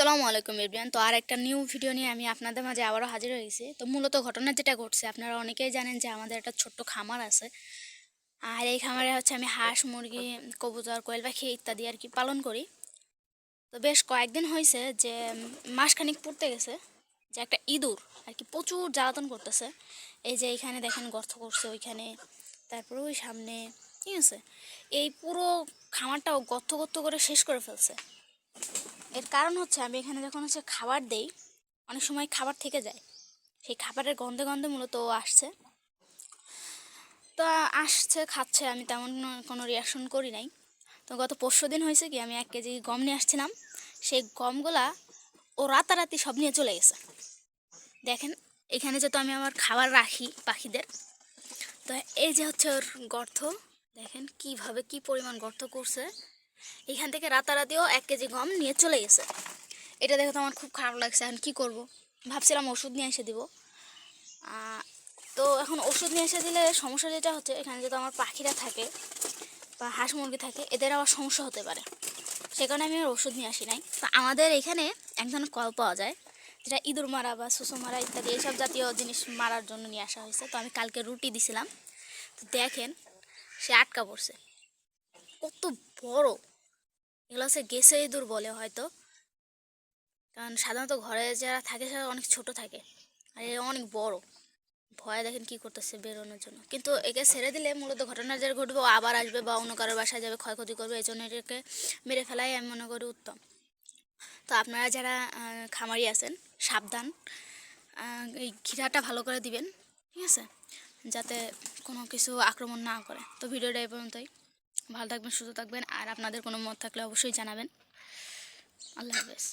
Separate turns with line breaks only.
আসসালামু আলাইকুম এভরিওয়ান। তো আর একটা নিউ ভিডিও নিয়ে আমি আপনাদের মাঝে আবারও হাজির হয়েছি। তো মূলত ঘটনা যেটা ঘটছে, আপনারা অনেকেই জানেন যে আমাদের একটা ছোট্ট খামার আছে। আর এই খামারে হচ্ছে আমি হাঁস, মুরগি, কবুতর, কোয়েল পাখি ইত্যাদি আর কি পালন করি। তো বেশ কয়েকদিন হয়েছে যে মাসখানিক পড়তে গেছে যে একটা ইঁদুর আর কি প্রচুর জ্বালাতন করতেছে। এই যে এইখানে দেখেন গর্ত করছে ওইখানে, তারপরে ওই সামনে, ঠিক আছে। এই পুরো খামারটাও গর্ত গর্ত করে শেষ করে ফেলছে। এর কারণ হচ্ছে আমি এখানে যখন হচ্ছে খাবার দেই, অনেক সময় খাবার থেকে যায়, সেই খাবারের গন্ধে গন্ধে মূলত ও আসছে। তো আসছে, খাচ্ছে, আমি তেমন কোনো রিয়াকশন করি নাই। তো গত 5 দিন হয়েছে কি, আমি 1 কেজি গম নিয়ে আসছিলাম, সেই গমগুলা ও রাতারাতি সব নিয়ে চলে গেছে। দেখেন এখানে যেহেতু আমি আমার খাবার রাখি পাখিদের, তো এই যে হচ্ছে ওর গর্ত, দেখেন কিভাবে কি পরিমাণ গর্ত করছে। এখান থেকে রাতারাতিও 1 কেজি গম নিয়ে চলে গেছে। এটা দেখে তো আমার খুব খারাপ লাগছে। এখন কী করব, ভাবছিলাম ওষুধ নিয়ে এসে দিব। তো এখন ওষুধ নিয়ে এসে দিলে সমস্যা যেটা হচ্ছে, এখানে যেহেতু আমার পাখিরা থাকে বা হাঁস মুরগি থাকে, এদের আবার সমস্যা হতে পারে। সে কারণে আমি আর ওষুধ নিয়ে আসি নাই। তো আমাদের এখানে এক ধরনের কল পাওয়া যায়, যেটা ইঁদুর মারা বা সুসু মারা ইত্যাদি এইসব জাতীয় জিনিস মারার জন্য নিয়ে আসা হয়েছে। তো আমি কালকে রুটি দিছিলাম, তো দেখেন সে আটকা পড়ছে। কত বড়! এগুলো হচ্ছে গেছে ইঁদুর বলে হয়তো, কারণ সাধারণত ঘরে যারা থাকে সেটা অনেক ছোট থাকে, আর এ অনেক বড়। ভয় দেখেন কি করতেছে বেরোনোর জন্য। কিন্তু একে ছেড়ে দিলে মূলত ঘটনা যেটা ঘটবে, ও আবার আসবে বা অন্য কারোর বাসায় যাবে, ক্ষয়ক্ষতি করবে। এই জন্য এটাকে মেরে ফেলাই আমি মনে করি উত্তম। তো আপনারা যারা খামারি আছেন, সাবধান, এই ঘিরাটা ভালো করে দিবেন, ঠিক আছে, যাতে কোনো কিছু আক্রমণ না করে। তো ভিডিওটা এই পর্যন্তই। ভালো থাকবেন, সুস্থ থাকবেন, আর আপনাদের কোনো মত থাকলে অবশ্যই জানাবেন। আল্লাহ হাফেজ।